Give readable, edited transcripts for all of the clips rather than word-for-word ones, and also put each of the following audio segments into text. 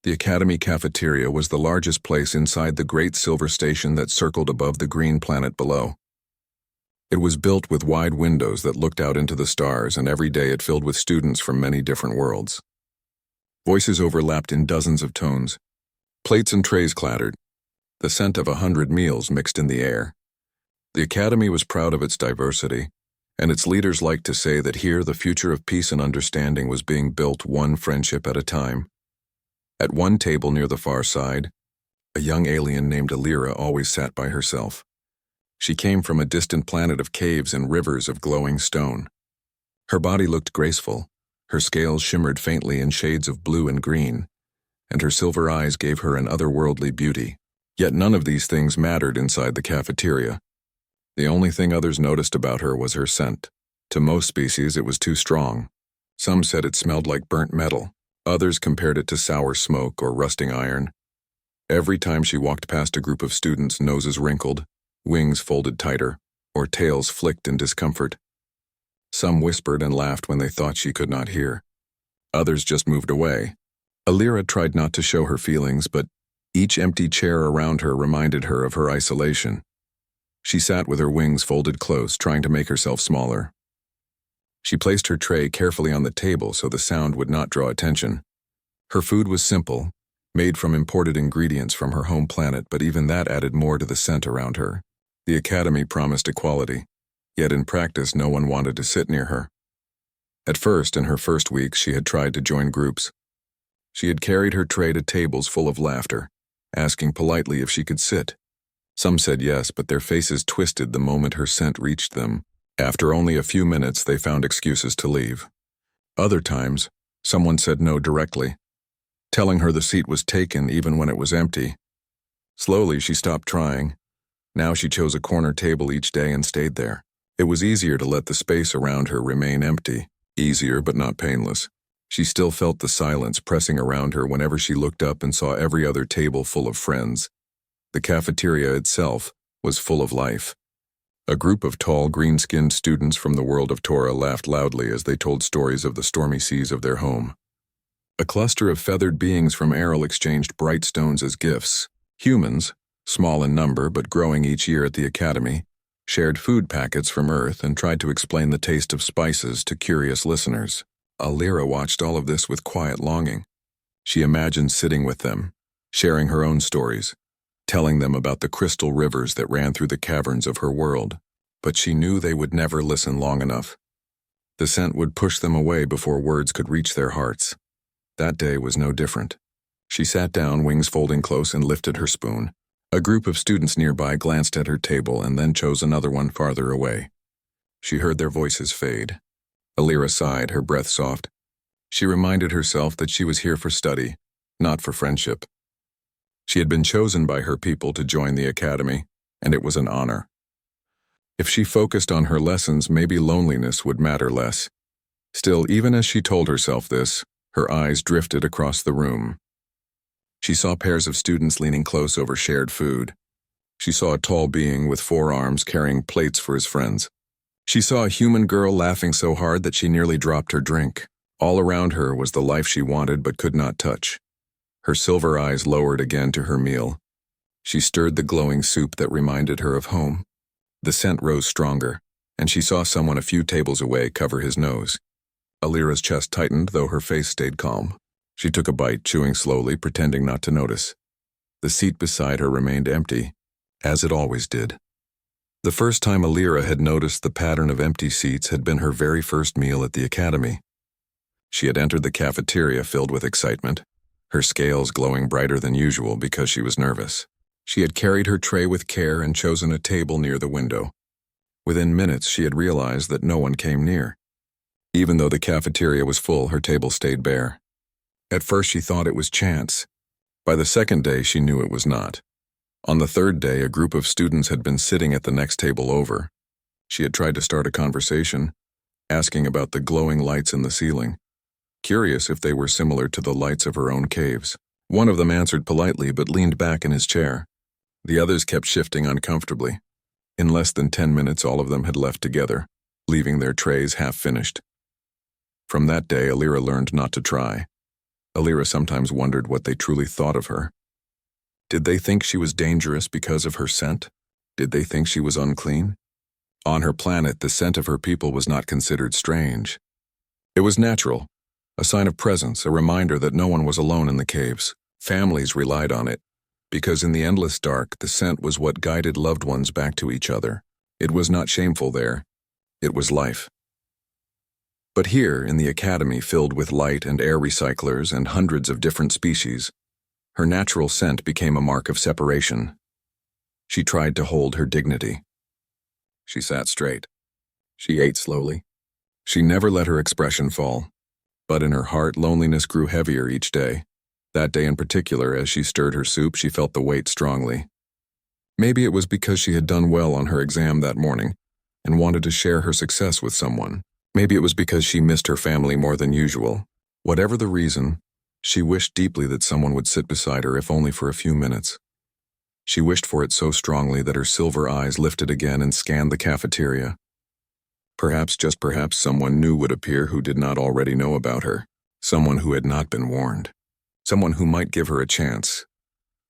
The Academy cafeteria was the largest place inside the great silver station that circled above the green planet below. It was built with wide windows that looked out into the stars, and every day it filled with students from many different worlds. Voices overlapped in dozens of tones. Plates and trays clattered. The scent of 100 meals mixed in the air. The Academy was proud of its diversity, and its leaders liked to say that here the future of peace and understanding was being built one friendship at a time. At one table near the far side, a young alien named Alira always sat by herself. She came from a distant planet of caves and rivers of glowing stone. Her body looked graceful, her scales shimmered faintly in shades of blue and green, and her silver eyes gave her an otherworldly beauty. Yet none of these things mattered inside the cafeteria. The only thing others noticed about her was her scent. To most species, it was too strong. Some said it smelled like burnt metal. Others compared it to sour smoke or rusting iron. Every time she walked past a group of students, noses wrinkled, wings folded tighter, or tails flicked in discomfort. Some whispered and laughed when they thought she could not hear. Others just moved away. Alira tried not to show her feelings, but each empty chair around her reminded her of her isolation. She sat with her wings folded close, trying to make herself smaller. She placed her tray carefully on the table so the sound would not draw attention. Her food was simple, made from imported ingredients from her home planet, but even that added more to the scent around her. The Academy promised equality, yet in practice no one wanted to sit near her. At first, in her first weeks, she had tried to join groups. She had carried her tray to tables full of laughter, asking politely if she could sit. Some said yes, but their faces twisted the moment her scent reached them. After only a few minutes, they found excuses to leave. Other times, someone said no directly, telling her the seat was taken even when it was empty. Slowly, she stopped trying. Now she chose a corner table each day and stayed there. It was easier to let the space around her remain empty. Easier, but not painless. She still felt the silence pressing around her whenever she looked up and saw every other table full of friends. The cafeteria itself was full of life. A group of tall, green-skinned students from the world of Torah laughed loudly as they told stories of the stormy seas of their home. A cluster of feathered beings from Errol exchanged bright stones as gifts. Humans, small in number but growing each year at the Academy, shared food packets from Earth and tried to explain the taste of spices to curious listeners. Alira watched all of this with quiet longing. She imagined sitting with them, sharing her own stories, telling them about the crystal rivers that ran through the caverns of her world. But she knew they would never listen long enough. The scent would push them away before words could reach their hearts. That day was no different. She sat down, wings folding close, and lifted her spoon. A group of students nearby glanced at her table and then chose another one farther away. She heard their voices fade. Alira sighed, her breath soft. She reminded herself that she was here for study, not for friendship. She had been chosen by her people to join the Academy, and it was an honor. If she focused on her lessons, maybe loneliness would matter less. Still, even as she told herself this, her eyes drifted across the room. She saw pairs of students leaning close over shared food. She saw a tall being with 4 arms carrying plates for his friends. She saw a human girl laughing so hard that she nearly dropped her drink. All around her was the life she wanted but could not touch. Her silver eyes lowered again to her meal. She stirred the glowing soup that reminded her of home. The scent rose stronger, and she saw someone a few tables away cover his nose. Alira's chest tightened, though her face stayed calm. She took a bite, chewing slowly, pretending not to notice. The seat beside her remained empty, as it always did. The first time Alira had noticed the pattern of empty seats had been her very first meal at the Academy. She had entered the cafeteria filled with excitement, her scales glowing brighter than usual because she was nervous. She had carried her tray with care and chosen a table near the window. Within minutes, she had realized that no one came near. Even though the cafeteria was full, her table stayed bare. At first, she thought it was chance. By the second day, she knew it was not. On the third day, a group of students had been sitting at the next table over. She had tried to start a conversation, asking about the glowing lights in the ceiling, curious if they were similar to the lights of her own caves. One of them answered politely but leaned back in his chair. The others kept shifting uncomfortably. In less than 10 minutes, all of them had left together, leaving their trays half-finished. From that day, Alira learned not to try. Alira sometimes wondered what they truly thought of her. Did they think she was dangerous because of her scent? Did they think she was unclean? On her planet, the scent of her people was not considered strange. It was natural, a sign of presence, a reminder that no one was alone in the caves. Families relied on it, because in the endless dark, the scent was what guided loved ones back to each other. It was not shameful there. It was life. But here, in the academy filled with light and air recyclers and hundreds of different species, her natural scent became a mark of separation. She tried to hold her dignity. She sat straight. She ate slowly. She never let her expression fall. But in her heart, loneliness grew heavier each day. That day in particular, as she stirred her soup, she felt the weight strongly. Maybe it was because she had done well on her exam that morning and wanted to share her success with someone. Maybe it was because she missed her family more than usual. Whatever the reason, she wished deeply that someone would sit beside her, if only for a few minutes. She wished for it so strongly that her silver eyes lifted again and scanned the cafeteria. Perhaps, just perhaps, someone new would appear who did not already know about her, someone who had not been warned, someone who might give her a chance.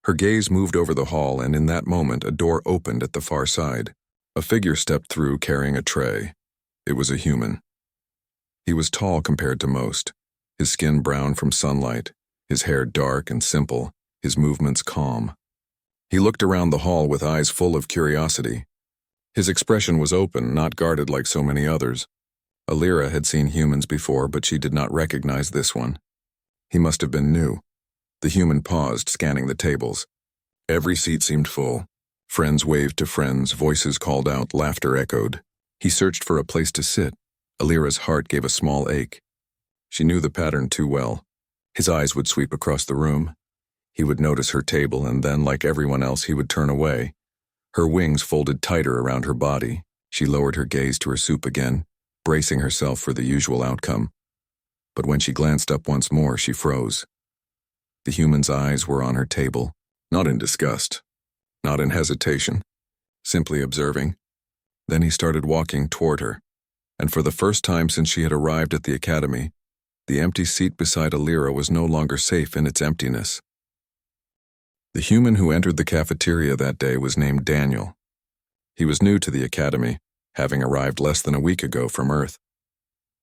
Her gaze moved over the hall, and in that moment a door opened at the far side. A figure stepped through carrying a tray. It was a human. He was tall compared to most, his skin brown from sunlight, his hair dark and simple, his movements calm. He looked around the hall with eyes full of curiosity. His expression was open, not guarded like so many others. Alira had seen humans before, but she did not recognize this one. He must have been new. The human paused, scanning the tables. Every seat seemed full. Friends waved to friends, voices called out, laughter echoed. He searched for a place to sit. Alira's heart gave a small ache. She knew the pattern too well. His eyes would sweep across the room. He would notice her table, and then, like everyone else, he would turn away. Her wings folded tighter around her body. She lowered her gaze to her soup again, bracing herself for the usual outcome. But when she glanced up once more, she froze. The human's eyes were on her table, not in disgust, not in hesitation, simply observing. Then he started walking toward her, and for the first time since she had arrived at the academy, the empty seat beside Alira was no longer safe in its emptiness. The human who entered the cafeteria that day was named Daniel. He was new to the academy, having arrived less than a week ago from Earth.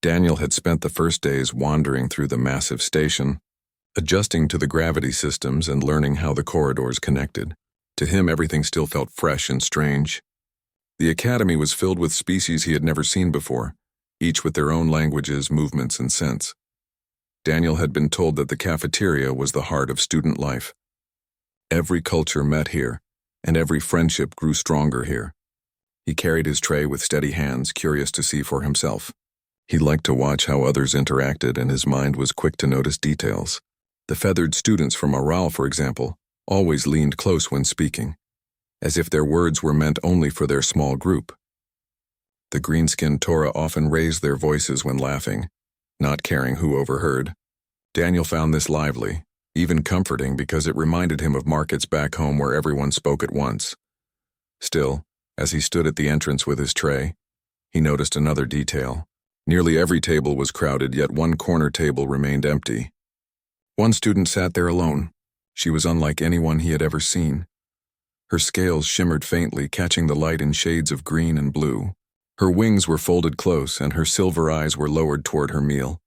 Daniel had spent the first days wandering through the massive station, adjusting to the gravity systems and learning how the corridors connected. To him, everything still felt fresh and strange. The academy was filled with species he had never seen before, each with their own languages, movements, and scents. Daniel had been told that the cafeteria was the heart of student life. Every culture met here, and every friendship grew stronger here. He carried his tray with steady hands, curious to see for himself. He liked to watch how others interacted, and his mind was quick to notice details. The feathered students from Aral, for example, always leaned close when speaking, as if their words were meant only for their small group. The green-skinned Torah often raised their voices when laughing, not caring who overheard. Daniel found this lively, even comforting, because it reminded him of markets back home where everyone spoke at once. Still, as he stood at the entrance with his tray, he noticed another detail. Nearly every table was crowded, yet one corner table remained empty. One student sat there alone. She was unlike anyone he had ever seen. Her scales shimmered faintly, catching the light in shades of green and blue. Her wings were folded close, and her silver eyes were lowered toward her meal.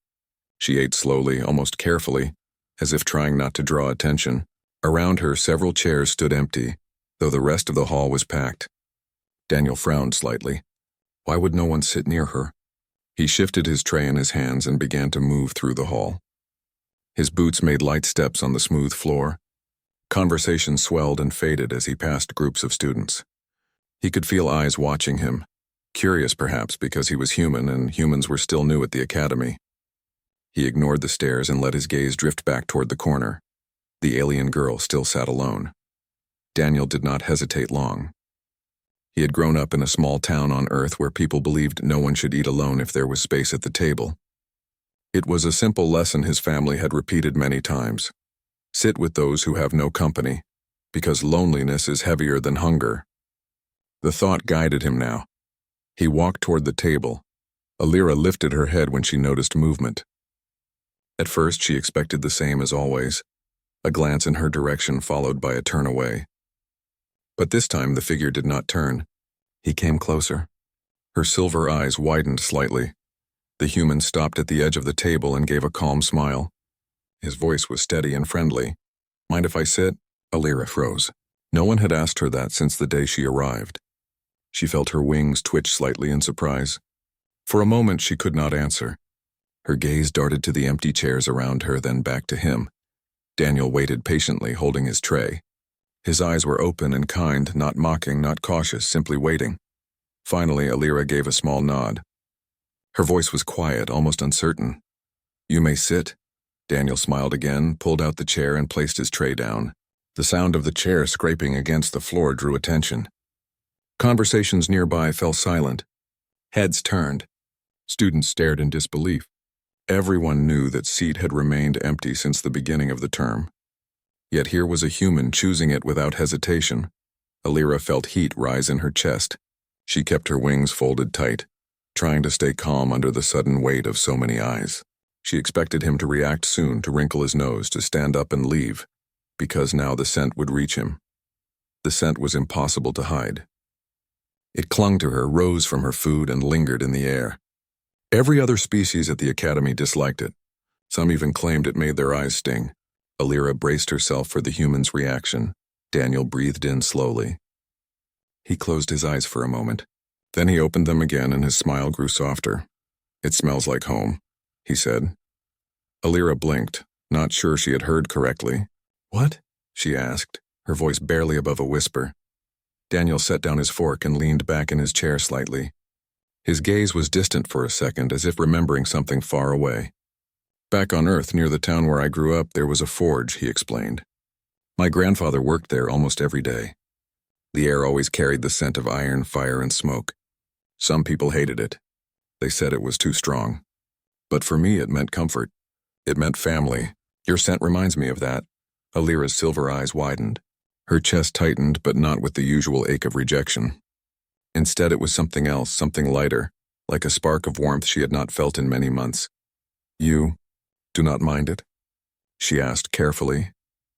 She ate slowly, almost carefully, as if trying not to draw attention. Around her, several chairs stood empty, though the rest of the hall was packed. Daniel frowned slightly. Why would no one sit near her? He shifted his tray in his hands and began to move through the hall. His boots made light steps on the smooth floor. Conversation swelled and faded as he passed groups of students. He could feel eyes watching him, curious perhaps because he was human and humans were still new at the academy. He ignored the stares and let his gaze drift back toward the corner. The alien girl still sat alone. Daniel did not hesitate long. He had grown up in a small town on Earth where people believed no one should eat alone if there was space at the table. It was a simple lesson his family had repeated many times. Sit with those who have no company, because loneliness is heavier than hunger. The thought guided him now. He walked toward the table. Alira lifted her head when she noticed movement. At first, she expected the same as always, a glance in her direction followed by a turn away. But this time the figure did not turn. He came closer. Her silver eyes widened slightly. The human stopped at the edge of the table and gave a calm smile. His voice was steady and friendly. "Mind if I sit?" Alira froze. No one had asked her that since the day she arrived. She felt her wings twitch slightly in surprise. For a moment she could not answer. Her gaze darted to the empty chairs around her, then back to him. Daniel waited patiently, holding his tray. His eyes were open and kind, not mocking, not cautious, simply waiting. Finally, Alira gave a small nod. Her voice was quiet, almost uncertain. "You may sit." Daniel smiled again, pulled out the chair and placed his tray down. The sound of the chair scraping against the floor drew attention. Conversations nearby fell silent. Heads turned. Students stared in disbelief. Everyone knew that seat had remained empty since the beginning of the term. Yet here was a human choosing it without hesitation. Alira felt heat rise in her chest. She kept her wings folded tight, trying to stay calm under the sudden weight of so many eyes. She expected him to react soon, to wrinkle his nose, to stand up and leave, because now the scent would reach him. The scent was impossible to hide. It clung to her, rose from her food, and lingered in the air. Every other species at the academy disliked it. Some even claimed it made their eyes sting. Alira braced herself for the human's reaction. Daniel breathed in slowly. He closed his eyes for a moment. Then he opened them again and his smile grew softer. "It smells like home," he said. Alira blinked, not sure she had heard correctly. "What?" she asked, her voice barely above a whisper. Daniel set down his fork and leaned back in his chair slightly. His gaze was distant for a second, as if remembering something far away. "Back on Earth, near the town where I grew up, there was a forge," he explained. "My grandfather worked there almost every day. The air always carried the scent of iron, fire, and smoke. Some people hated it. They said it was too strong. But for me, it meant comfort. It meant family. Your scent reminds me of that." Alira's silver eyes widened. Her chest tightened, but not with the usual ache of rejection. Instead, it was something else, something lighter, like a spark of warmth she had not felt in many months. "You do not mind it?" she asked carefully.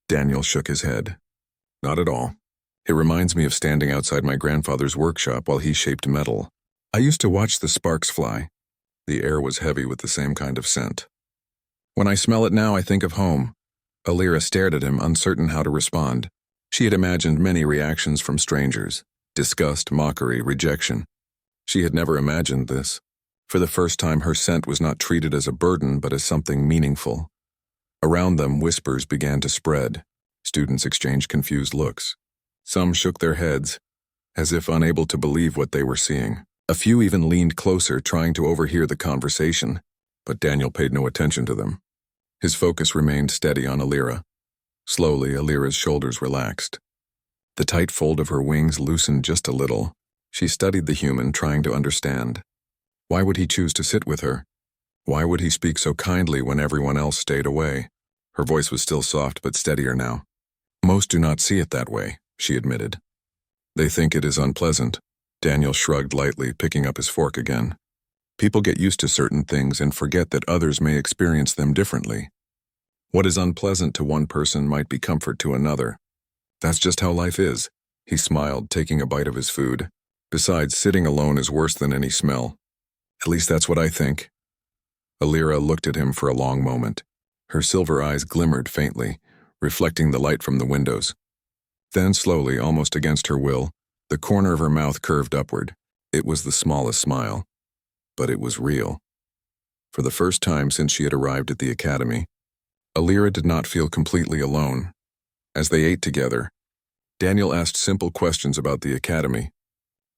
Daniel shook his head. "Not at all. It reminds me of standing outside my grandfather's workshop while he shaped metal. I used to watch the sparks fly. The air was heavy with the same kind of scent. When I smell it now, I think of home." Alira stared at him, uncertain how to respond. She had imagined many reactions from strangers: disgust, mockery, rejection. She had never imagined this. For the first time, her scent was not treated as a burden, but as something meaningful. Around them, whispers began to spread. Students exchanged confused looks. Some shook their heads, as if unable to believe what they were seeing. A few even leaned closer, trying to overhear the conversation, but Daniel paid no attention to them. His focus remained steady on Alira. Slowly, Alira's shoulders relaxed. The tight fold of her wings loosened just a little. She studied the human, trying to understand. Why would he choose to sit with her? Why would he speak so kindly when everyone else stayed away? Her voice was still soft but steadier now. "Most do not see it that way," she admitted. "They think it is unpleasant." Daniel shrugged lightly, picking up his fork again. "People get used to certain things and forget that others may experience them differently. What is unpleasant to one person might be comfort to another. That's just how life is." He smiled, taking a bite of his food. "Besides, sitting alone is worse than any smell. At least that's what I think." Alira looked at him for a long moment. Her silver eyes glimmered faintly, reflecting the light from the windows. Then slowly, almost against her will, the corner of her mouth curved upward. It was the smallest smile, but it was real. For the first time since she had arrived at the academy, Alira did not feel completely alone. As they ate together, Daniel asked simple questions about the academy.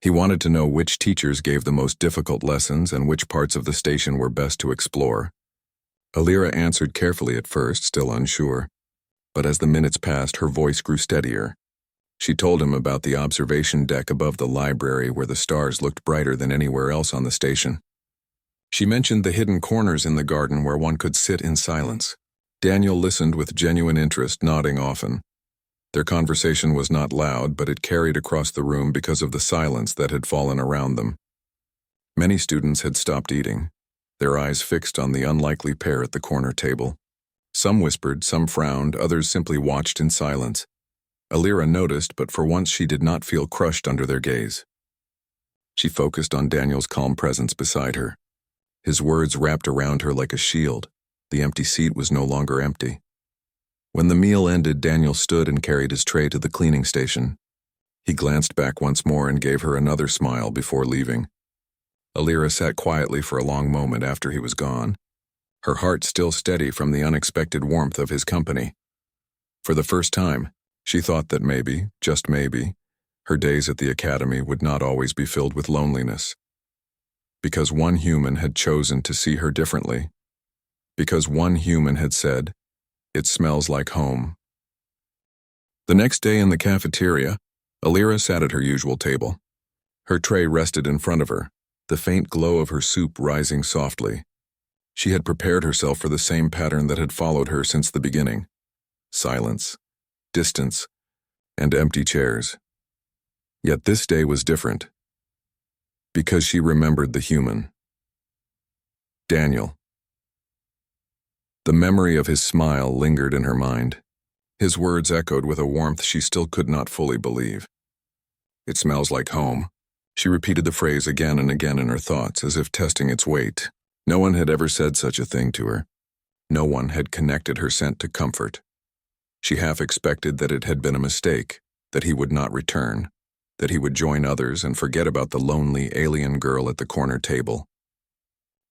He wanted to know which teachers gave the most difficult lessons and which parts of the station were best to explore. Alira answered carefully at first, still unsure. But as the minutes passed, her voice grew steadier. She told him about the observation deck above the library where the stars looked brighter than anywhere else on the station. She mentioned the hidden corners in the garden where one could sit in silence. Daniel listened with genuine interest, nodding often. Their conversation was not loud, but it carried across the room because of the silence that had fallen around them. Many students had stopped eating. their eyes fixed on the unlikely pair at the corner table. Some whispered, some frowned, others simply watched in silence. Alira noticed, but for once she did not feel crushed under their gaze. She focused on Daniel's calm presence beside her. His words wrapped around her like a shield. The empty seat was no longer empty. When the meal ended, Daniel stood and carried his tray to the cleaning station. He glanced back once more and gave her another smile before leaving. Alira sat quietly for a long moment after he was gone, her heart still steady from the unexpected warmth of his company. For the first time, she thought that maybe, just maybe, her days at the academy would not always be filled with loneliness. Because one human had chosen to see her differently. Because one human had said, "It smells like home." The next day in the cafeteria, Alira sat at her usual table. Her tray rested in front of her, the faint glow of her soup rising softly. She had prepared herself for the same pattern that had followed her since the beginning. Silence, distance, and empty chairs. Yet this day was different. Because she remembered the human. Daniel. The memory of his smile lingered in her mind. His words echoed with a warmth she still could not fully believe. "It smells like home." She repeated the phrase again and again in her thoughts, as if testing its weight. No one had ever said such a thing to her. No one had connected her scent to comfort. She half expected that it had been a mistake, that he would not return, that he would join others and forget about the lonely alien girl at the corner table.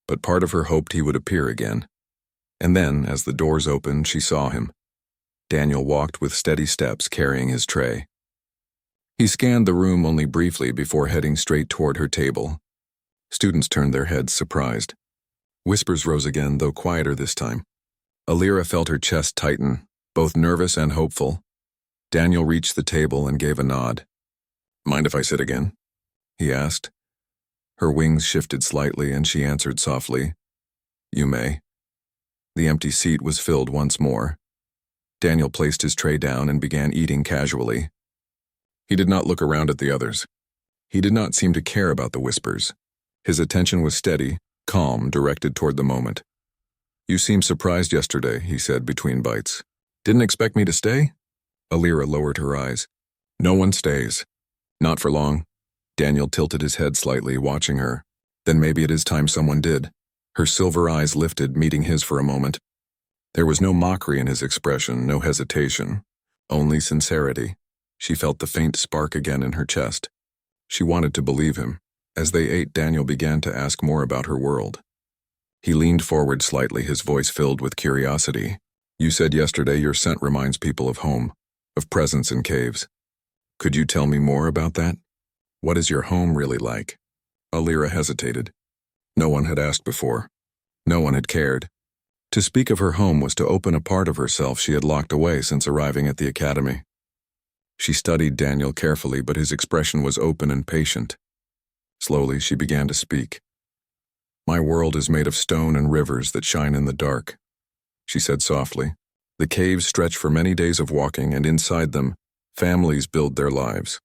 But part of her hoped he would appear again. And then, as the doors opened, she saw him. Daniel walked with steady steps, carrying his tray. He scanned the room only briefly before heading straight toward her table. Students turned their heads, surprised. Whispers rose again, though quieter this time. Alira felt her chest tighten, both nervous and hopeful. Daniel reached the table and gave a nod. "Mind if I sit again?" he asked. Her wings shifted slightly and she answered softly, "You may." The empty seat was filled once more. Daniel placed his tray down and began eating casually. He did not look around at the others. He did not seem to care about the whispers. His attention was steady, calm, directed toward the moment. "You seemed surprised yesterday," he said between bites. "Didn't expect me to stay?" Alira lowered her eyes. "No one stays. Not for long." Daniel tilted his head slightly, watching her. "Then maybe it is time someone did." Her silver eyes lifted, meeting his for a moment. There was no mockery in his expression, no hesitation, only sincerity. She felt the faint spark again in her chest. She wanted to believe him. As they ate, Daniel began to ask more about her world. He leaned forward slightly, his voice filled with curiosity. "You said yesterday your scent reminds people of home, of presence in caves. Could you tell me more about that? What is your home really like?" Alira hesitated. No one had asked before. No one had cared. To speak of her home was to open a part of herself she had locked away since arriving at the academy. She studied Daniel carefully, but his expression was open and patient. Slowly, she began to speak. "My world is made of stone and rivers that shine in the dark," she said softly. "The caves stretch for many days of walking, and inside them, families build their lives.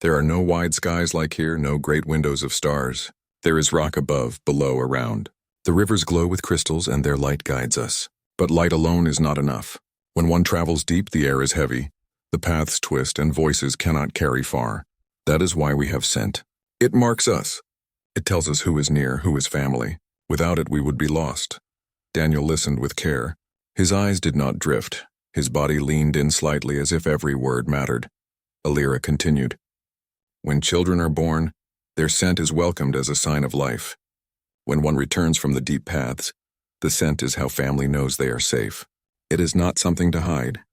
There are no wide skies like here, no great windows of stars. There is rock above, below, around. The rivers glow with crystals, and their light guides us. But light alone is not enough. When one travels deep, the air is heavy. The paths twist, and voices cannot carry far. That is why we have scent. It marks us. It tells us who is near, who is family. Without it, we would be lost." Daniel listened with care. His eyes did not drift. His body leaned in slightly as if every word mattered. Alira continued. "When children are born, their scent is welcomed as a sign of life. When one returns from the deep paths, the scent is how family knows they are safe. It is not something to hide.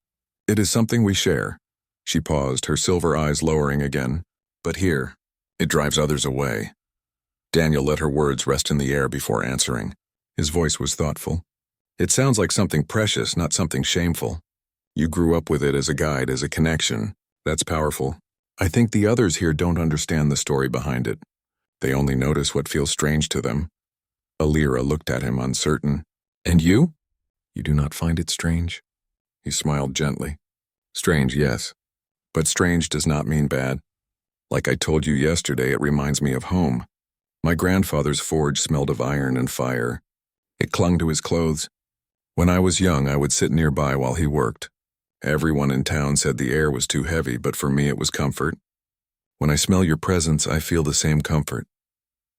It is something we share." She paused, her silver eyes lowering again. "But here, it drives others away." Daniel let her words rest in the air before answering. His voice was thoughtful. "It sounds like something precious, not something shameful. You grew up with it as a guide, as a connection. That's powerful. I think the others here don't understand the story behind it. They only notice what feels strange to them." Alira looked at him, uncertain. "And you? You do not find it strange?" He smiled gently. "Strange, yes. But strange does not mean bad. Like I told you yesterday, it reminds me of home. My grandfather's forge smelled of iron and fire. It clung to his clothes. When I was young, I would sit nearby while he worked. Everyone in town said the air was too heavy, but for me it was comfort. When I smell your presence, I feel the same comfort.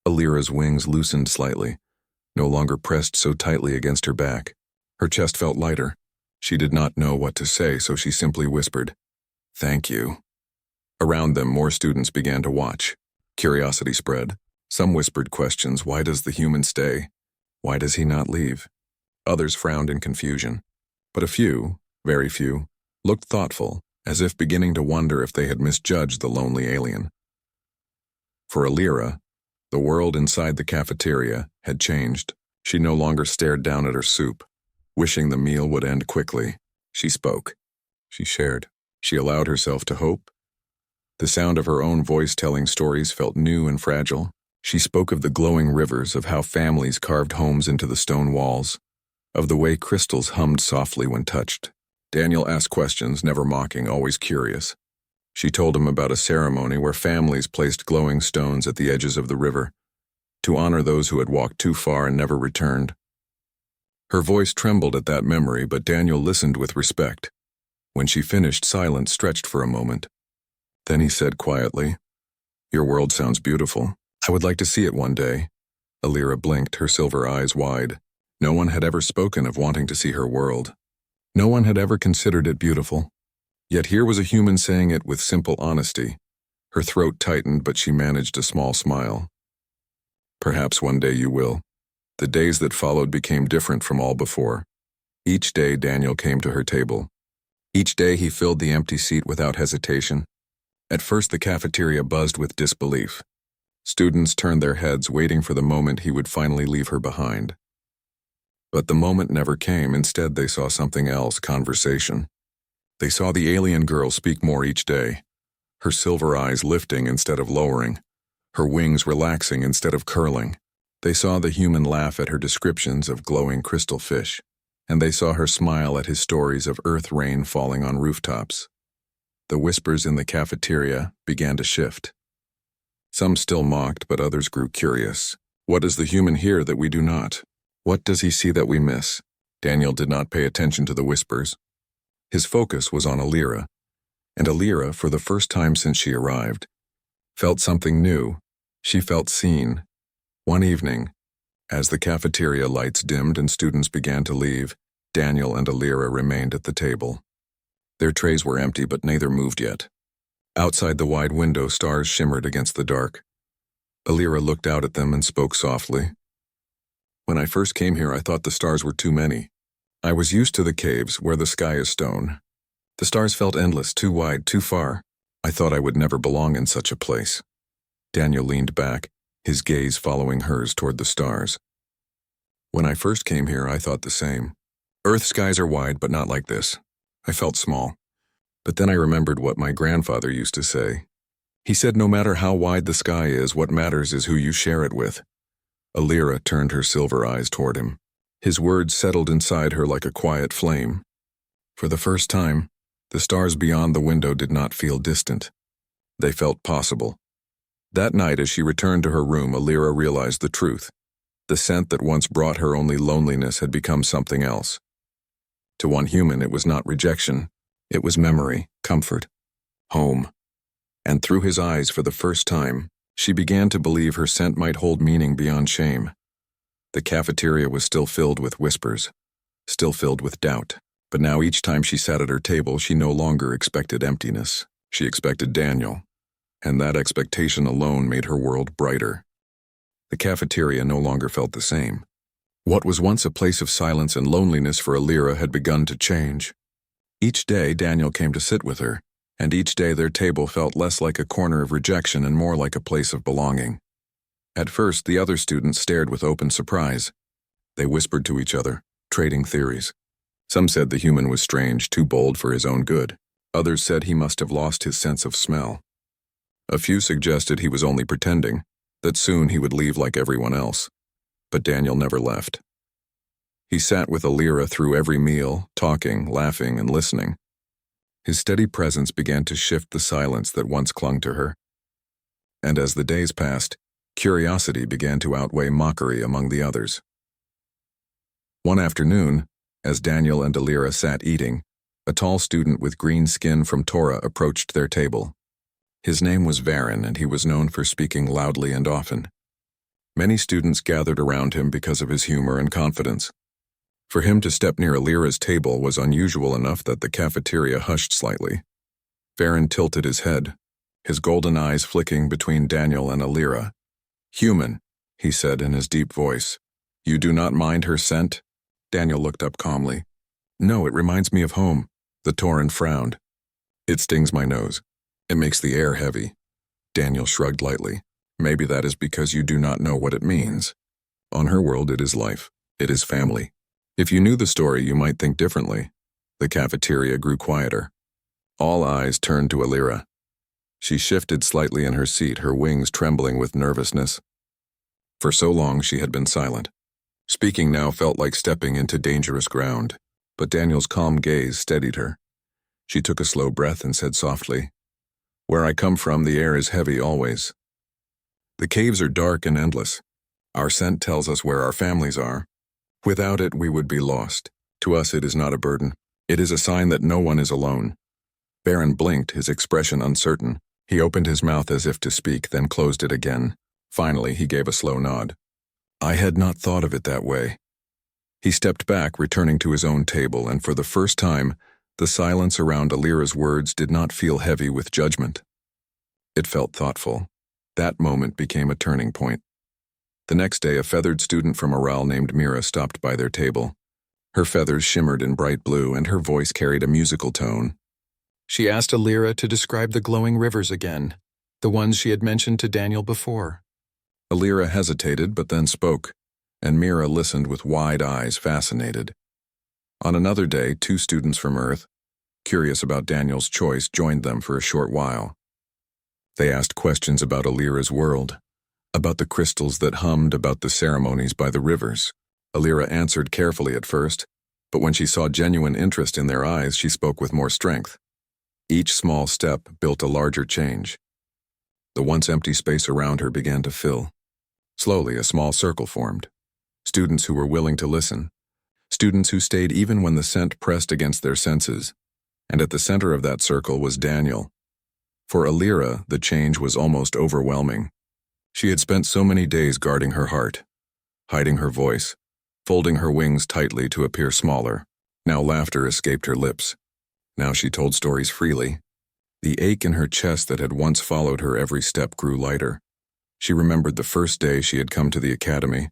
Alira's wings loosened slightly, no longer pressed so tightly against her back. Her chest felt lighter. She did not know what to say, so she simply whispered, "Thank you." Around them, more students began to watch. Curiosity spread. Some whispered questions. Why does the human stay? Why does he not leave? Others frowned in confusion. But a few, very few, looked thoughtful, as if beginning to wonder if they had misjudged the lonely alien. For Alira, the world inside the cafeteria had changed. She no longer stared down at her soup, wishing the meal would end quickly. She spoke. She shared. She allowed herself to hope. The sound of her own voice telling stories felt new and fragile. She spoke of the glowing rivers, of how families carved homes into the stone walls, of the way crystals hummed softly when touched. Daniel asked questions, never mocking, always curious. She told him about a ceremony where families placed glowing stones at the edges of the river to honor those who had walked too far and never returned. Her voice trembled at that memory, but Daniel listened with respect. When she finished, silence stretched for a moment. Then he said quietly, "Your world sounds beautiful. I would like to see it one day." Alira blinked, her silver eyes wide. No one had ever spoken of wanting to see her world. No one had ever considered it beautiful. Yet here was a human saying it with simple honesty. Her throat tightened, but she managed a small smile. "Perhaps one day you will." The days that followed became different from all before. Each day Daniel came to her table. Each day he filled the empty seat without hesitation. At first the cafeteria buzzed with disbelief. Students turned their heads, waiting for the moment he would finally leave her behind. But the moment never came. Instead, they saw something else: conversation. They saw the alien girl speak more each day, her silver eyes lifting instead of lowering, her wings relaxing instead of curling. They saw the human laugh at her descriptions of glowing crystal fish, and they saw her smile at his stories of earth rain falling on rooftops. The whispers in the cafeteria began to shift. Some still mocked, but others grew curious. What does the human hear that we do not? What does he see that we miss? Daniel did not pay attention to the whispers. His focus was on Alira, and Alira, for the first time since she arrived, felt something new. She felt seen. One evening, as the cafeteria lights dimmed and students began to leave, Daniel and Alira remained at the table. Their trays were empty, but neither moved yet. Outside the wide window, stars shimmered against the dark. Alira looked out at them and spoke softly. "When I first came here, I thought the stars were too many. I was used to the caves where the sky is stone. The stars felt endless, too wide, too far. I thought I would never belong in such a place." Daniel leaned back, his gaze following hers toward the stars. "When I first came here, I thought the same. Earth skies are wide, but not like this. I felt small. But then I remembered what my grandfather used to say. He said no matter how wide the sky is, what matters is who you share it with." Alira turned her silver eyes toward him. His words settled inside her like a quiet flame. For the first time, the stars beyond the window did not feel distant. They felt possible. That night, as she returned to her room, Alira realized the truth. The scent that once brought her only loneliness had become something else. To one human, it was not rejection. It was memory, comfort, home. And through his eyes, for the first time, she began to believe her scent might hold meaning beyond shame. The cafeteria was still filled with whispers, still filled with doubt. But now each time she sat at her table, she no longer expected emptiness. She expected Daniel. And that expectation alone made her world brighter. The cafeteria no longer felt the same. What was once a place of silence and loneliness for Alira had begun to change. Each day, Daniel came to sit with her, and each day their table felt less like a corner of rejection and more like a place of belonging. At first, the other students stared with open surprise. They whispered to each other, trading theories. Some said the human was strange, too bold for his own good. Others said he must have lost his sense of smell. A few suggested he was only pretending, that soon he would leave like everyone else. But Daniel never left. He sat with Alira through every meal, talking, laughing, and listening. His steady presence began to shift the silence that once clung to her. And as the days passed, Curiosity began to outweigh mockery among the others. One afternoon, as Daniel and Alira sat eating, a tall student with green skin from Torah approached their table. His name was Varen, and he was known for speaking loudly and often. Many students gathered around him because of his humor and confidence. For him to step near Alira's table was unusual enough that the cafeteria hushed slightly. Varen tilted his head, his golden eyes flicking between Daniel and Alira. "Human," he said in his deep voice. "You do not mind her scent?" Daniel looked up calmly. "No, it reminds me of home." The Tauren frowned. "It stings my nose. It makes the air heavy." Daniel shrugged lightly. "Maybe that is because you do not know what it means. On her world it is life. It is family. If you knew the story, you might think differently." The cafeteria grew quieter. All eyes turned to Alira. She shifted slightly in her seat, her wings trembling with nervousness. For so long she had been silent. Speaking now felt like stepping into dangerous ground, but Daniel's calm gaze steadied her. She took a slow breath and said softly, "Where I come from, the air is heavy always. The caves are dark and endless. Our scent tells us where our families are. Without it, we would be lost. To us, it is not a burden. It is a sign that no one is alone." Varen blinked, his expression uncertain. He opened his mouth as if to speak, then closed it again. Finally, he gave a slow nod. "I had not thought of it that way." He stepped back, returning to his own table, and for the first time, the silence around Alira's words did not feel heavy with judgment. It felt thoughtful. That moment became a turning point. The next day, a feathered student from Oral named Mira stopped by their table. Her feathers shimmered in bright blue, and her voice carried a musical tone. She asked Alira to describe the glowing rivers again, the ones she had mentioned to Daniel before. Alira hesitated, but then spoke, and Mira listened with wide eyes, fascinated. On another day, 2 students from Earth, curious about Daniel's choice, joined them for a short while. They asked questions about Alira's world, about the crystals that hummed, about the ceremonies by the rivers. Alira answered carefully at first, but when she saw genuine interest in their eyes, she spoke with more strength. Each small step built a larger change. The once empty space around her began to fill. Slowly, a small circle formed. Students who were willing to listen. Students who stayed even when the scent pressed against their senses. And at the center of that circle was Daniel. For Alira, the change was almost overwhelming. She had spent so many days guarding her heart, hiding her voice, folding her wings tightly to appear smaller. Now laughter escaped her lips. Now she told stories freely. The ache in her chest that had once followed her every step grew lighter. She remembered the first day she had come to the academy,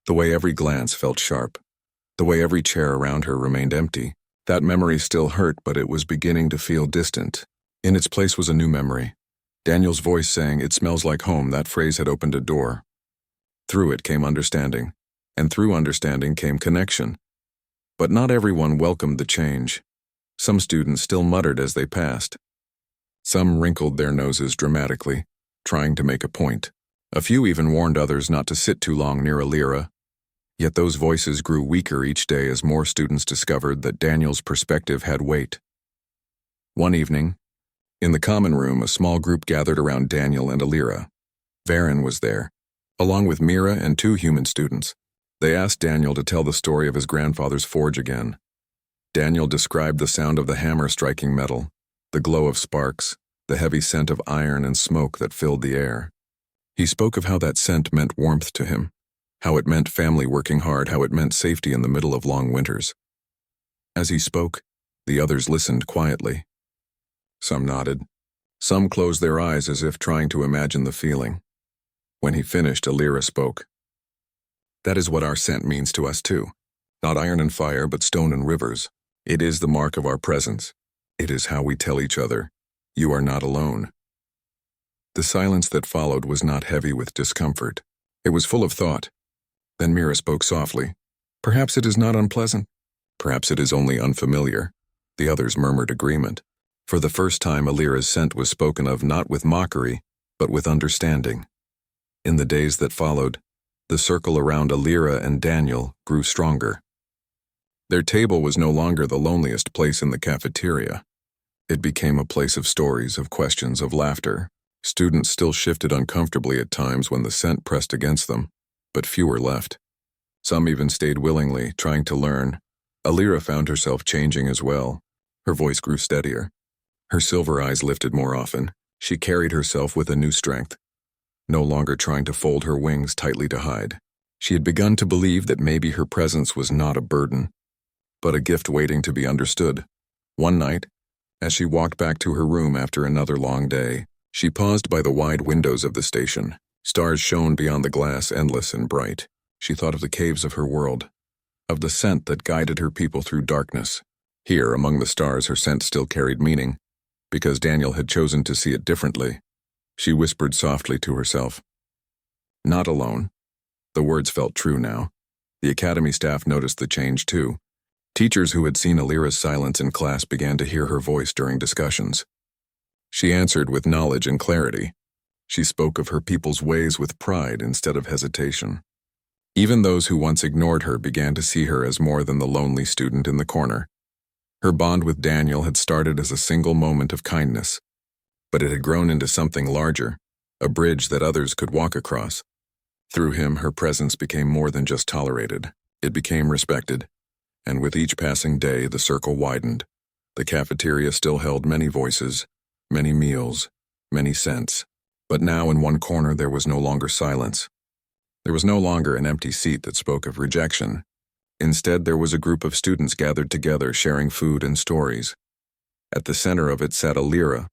the way every glance felt sharp, the way every chair around her remained empty. That memory still hurt, but it was beginning to feel distant. In its place was a new memory. Daniel's voice saying, "It smells like home." That phrase had opened a door. Through it came understanding, and through understanding came connection. But not everyone welcomed the change. Some students still muttered as they passed. Some wrinkled their noses dramatically, trying to make a point. A few even warned others not to sit too long near Alira. Yet those voices grew weaker each day as more students discovered that Daniel's perspective had weight. One evening, in the common room, a small group gathered around Daniel and Alira. Varen was there, along with Mira and 2 human students. They asked Daniel to tell the story of his grandfather's forge again. Daniel described the sound of the hammer striking metal, the glow of sparks, the heavy scent of iron and smoke that filled the air. He spoke of how that scent meant warmth to him, how it meant family working hard, how it meant safety in the middle of long winters. As he spoke, the others listened quietly. Some nodded. Some closed their eyes as if trying to imagine the feeling. When he finished, Alira spoke. "That is what our scent means to us too. Not iron and fire, but stone and rivers. It is the mark of our presence. It is how we tell each other, you are not alone." The silence that followed was not heavy with discomfort. It was full of thought. Then Mira spoke softly. "Perhaps it is not unpleasant. Perhaps it is only unfamiliar." The others murmured agreement. For the first time, Alira's scent was spoken of not with mockery, but with understanding. In the days that followed, the circle around Alira and Daniel grew stronger. Their table was no longer the loneliest place in the cafeteria. It became a place of stories, of questions, of laughter, Students still shifted uncomfortably at times when the scent pressed against them, but fewer left. Some even stayed willingly, trying to learn. Alira found herself changing as well. Her voice grew steadier. Her silver eyes lifted more often. She carried herself with a new strength, no longer trying to fold her wings tightly to hide. She had begun to believe that maybe her presence was not a burden, but a gift waiting to be understood. One night, as she walked back to her room after another long day, she paused by the wide windows of the station. Stars shone beyond the glass, endless and bright. She thought of the caves of her world, of the scent that guided her people through darkness. Here, among the stars, her scent still carried meaning, because Daniel had chosen to see it differently. She whispered softly to herself, "Not alone." The words felt true now. The academy staff noticed the change too. Teachers who had seen Alira's silence in class began to hear her voice during discussions. She answered with knowledge and clarity. She spoke of her people's ways with pride instead of hesitation. Even those who once ignored her began to see her as more than the lonely student in the corner. Her bond with Daniel had started as a single moment of kindness, but it had grown into something larger, a bridge that others could walk across. Through him, her presence became more than just tolerated. It became respected, and with each passing day, the circle widened. The cafeteria still held many voices, many meals, many scents, but now in one corner there was no longer silence. There was no longer an empty seat that spoke of rejection. Instead, there was a group of students gathered together, sharing food and stories. At the center of it sat Alira,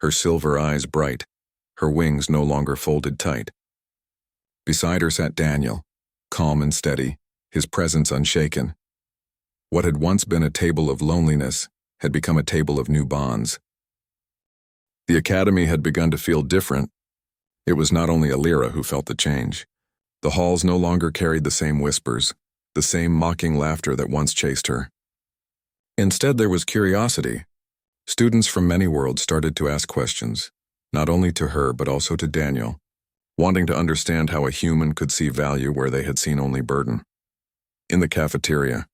her silver eyes bright, her wings no longer folded tight. Beside her sat Daniel, calm and steady, his presence unshaken. What had once been a table of loneliness had become a table of new bonds. The academy had begun to feel different. It was not only Alira who felt the change. The halls no longer carried the same whispers, the same mocking laughter that once chased her. Instead, there was curiosity. Students from many worlds started to ask questions, not only to her but also to Daniel, wanting to understand how a human could see value where they had seen only burden. In the cafeteria,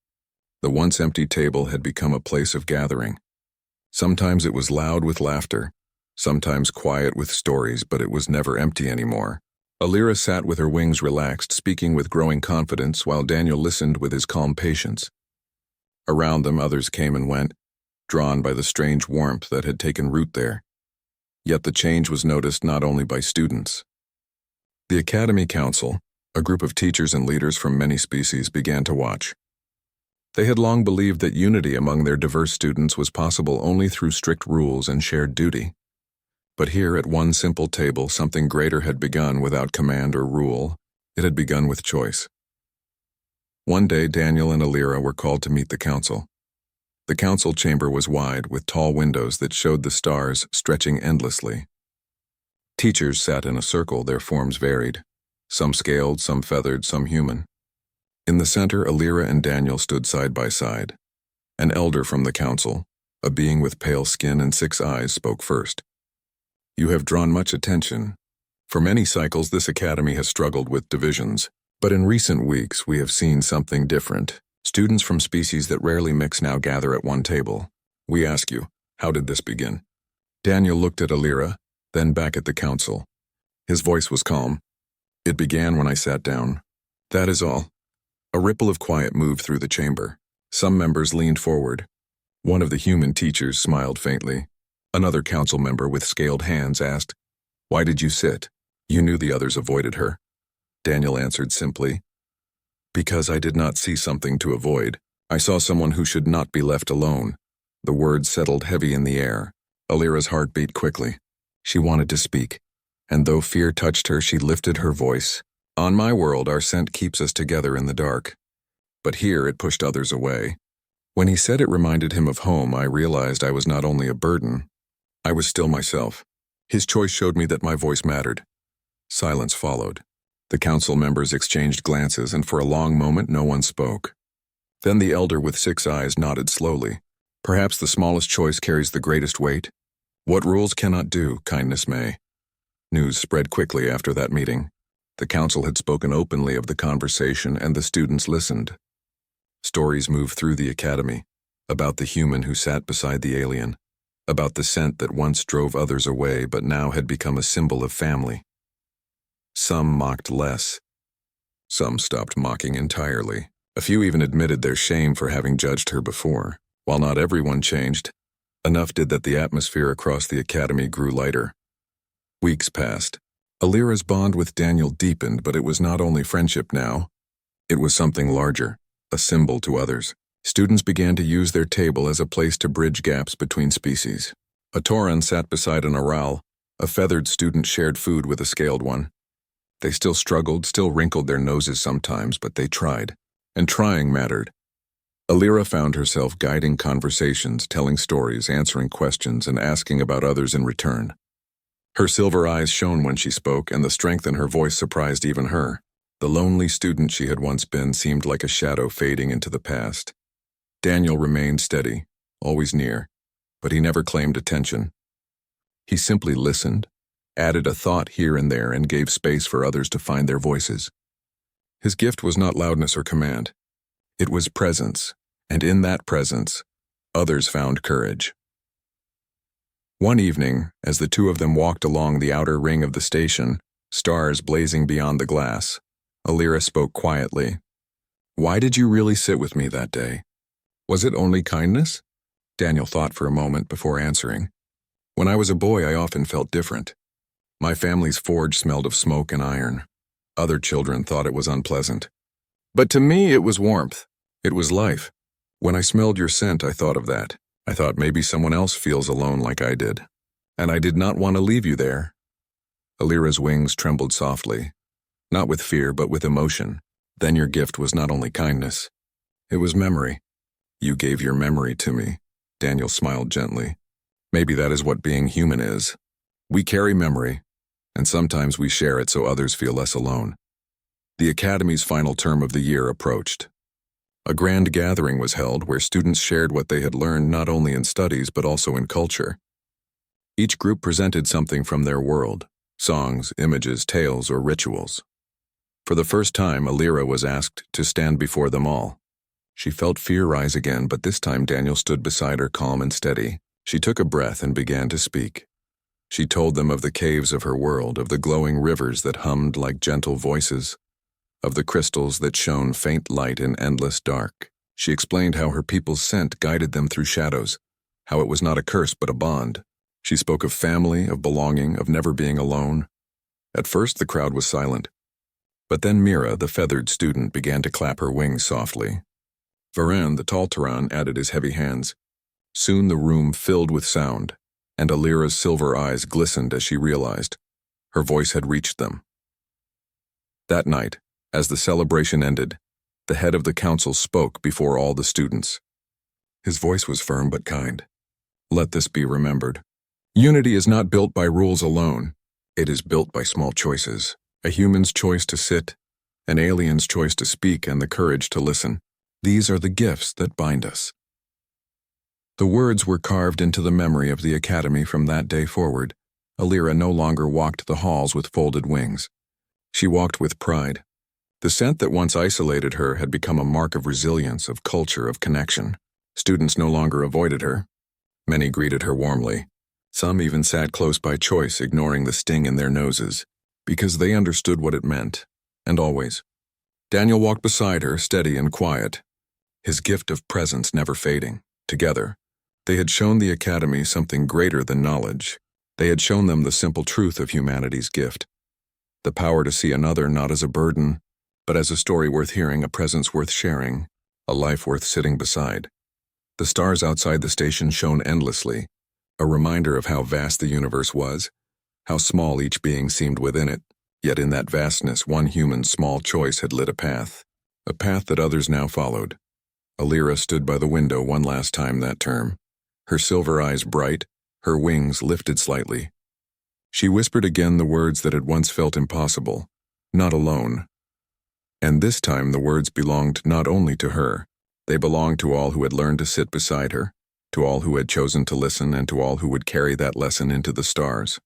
the once empty table had become a place of gathering. Sometimes it was loud with laughter, sometimes quiet with stories, but it was never empty anymore. Alira sat with her wings relaxed, speaking with growing confidence, while Daniel listened with his calm patience. Around them, others came and went, drawn by the strange warmth that had taken root there. Yet the change was noticed not only by students. The Academy Council, a group of teachers and leaders from many species, began to watch. They had long believed that unity among their diverse students was possible only through strict rules and shared duty. But here at one simple table, something greater had begun without command or rule. It had begun with choice. One day, Daniel and Alira were called to meet the council. The council chamber was wide, with tall windows that showed the stars stretching endlessly. Teachers sat in a circle, their forms varied. Some scaled, some feathered, some human. In the center, Alira and Daniel stood side by side. An elder from the council, a being with pale skin and 6 eyes, spoke first. "You have drawn much attention. For many cycles, this academy has struggled with divisions. But in recent weeks, we have seen something different. Students from species that rarely mix now gather at one table. We ask you, how did this begin?" Daniel looked at Alira, then back at the council. His voice was calm. "It began when I sat down. That is all." A ripple of quiet moved through the chamber. Some members leaned forward. One of the human teachers smiled faintly. Another council member with scaled hands asked, "Why did you sit?" You knew the others avoided her. Daniel answered simply, "Because I did not see something to avoid. I saw someone who should not be left alone." The words settled heavy in the air. Alira's heart beat quickly. She wanted to speak, and though fear touched her, she lifted her voice. "On my world, our scent keeps us together in the dark. But here it pushed others away." When he said it reminded him of home, I realized I was not only a burden, I was still myself. His choice showed me that my voice mattered. Silence followed. The council members exchanged glances, and for a long moment no one spoke. Then the elder with 6 eyes nodded slowly. "Perhaps the smallest choice carries the greatest weight. What rules cannot do, kindness may." News spread quickly after that meeting. The council had spoken openly of the conversation, and the students listened. Stories moved through the academy, about the human who sat beside the alien, about the scent that once drove others away but now had become a symbol of family. Some mocked less. Some stopped mocking entirely. A few even admitted their shame for having judged her before. While not everyone changed, enough did that the atmosphere across the academy grew lighter. Weeks passed. Alira's bond with Daniel deepened, but it was not only friendship now. It was something larger, a symbol to others. Students began to use their table as a place to bridge gaps between species. A Tauran sat beside an Oral. A feathered student shared food with a scaled one. They still struggled, still wrinkled their noses sometimes, but they tried. And trying mattered. Alira found herself guiding conversations, telling stories, answering questions, and asking about others in return. Her silver eyes shone when she spoke, and the strength in her voice surprised even her. The lonely student she had once been seemed like a shadow fading into the past. Daniel remained steady, always near, but he never claimed attention. He simply listened, added a thought here and there, and gave space for others to find their voices. His gift was not loudness or command. It was presence, and in that presence, others found courage. One evening, as the two of them walked along the outer ring of the station, stars blazing beyond the glass, Alira spoke quietly. "Why did you really sit with me that day? Was it only kindness?" Daniel thought for a moment before answering. "When I was a boy, I often felt different. My family's forge smelled of smoke and iron. Other children thought it was unpleasant. But to me, it was warmth. It was life. When I smelled your scent, I thought of that. I thought maybe someone else feels alone like I did. And I did not want to leave you there." Alira's wings trembled softly, not with fear, but with emotion. "Then your gift was not only kindness. It was memory. You gave your memory to me." Daniel smiled gently. "Maybe that is what being human is. We carry memory, and sometimes we share it so others feel less alone." The academy's final term of the year approached. A grand gathering was held where students shared what they had learned not only in studies but also in culture. Each group presented something from their world: songs, images, tales, or rituals. For the first time, Alira was asked to stand before them all. She felt fear rise again, but this time Daniel stood beside her, calm and steady. She took a breath and began to speak. She told them of the caves of her world, of the glowing rivers that hummed like gentle voices, of the crystals that shone faint light in endless dark. She explained how her people's scent guided them through shadows, how it was not a curse but a bond. She spoke of family, of belonging, of never being alone. At first the crowd was silent, but then Mira, the feathered student, began to clap her wings softly. Varan, the tall Tauran, added his heavy hands. Soon the room filled with sound, and Alira's silver eyes glistened as she realized her voice had reached them. That night, as the celebration ended, the head of the council spoke before all the students. His voice was firm but kind. "Let this be remembered. Unity is not built by rules alone. It is built by small choices. A human's choice to sit, an alien's choice to speak, and the courage to listen. These are the gifts that bind us." The words were carved into the memory of the academy from that day forward. Alira no longer walked the halls with folded wings. She walked with pride. The scent that once isolated her had become a mark of resilience, of culture, of connection. Students no longer avoided her. Many greeted her warmly. Some even sat close by choice, ignoring the sting in their noses, because they understood what it meant, and always. Daniel walked beside her, steady and quiet, his gift of presence never fading. Together, they had shown the academy something greater than knowledge. They had shown them the simple truth of humanity's gift. The power to see another not as a burden, but as a story worth hearing, a presence worth sharing, a life worth sitting beside. The stars outside the station shone endlessly, a reminder of how vast the universe was, how small each being seemed within it. Yet in that vastness, one human's small choice had lit a path that others now followed. Alira stood by the window one last time that term, her silver eyes bright, her wings lifted slightly. She whispered again the words that had once felt impossible: "Not alone." And this time the words belonged not only to her, they belonged to all who had learned to sit beside her, to all who had chosen to listen, and to all who would carry that lesson into the stars.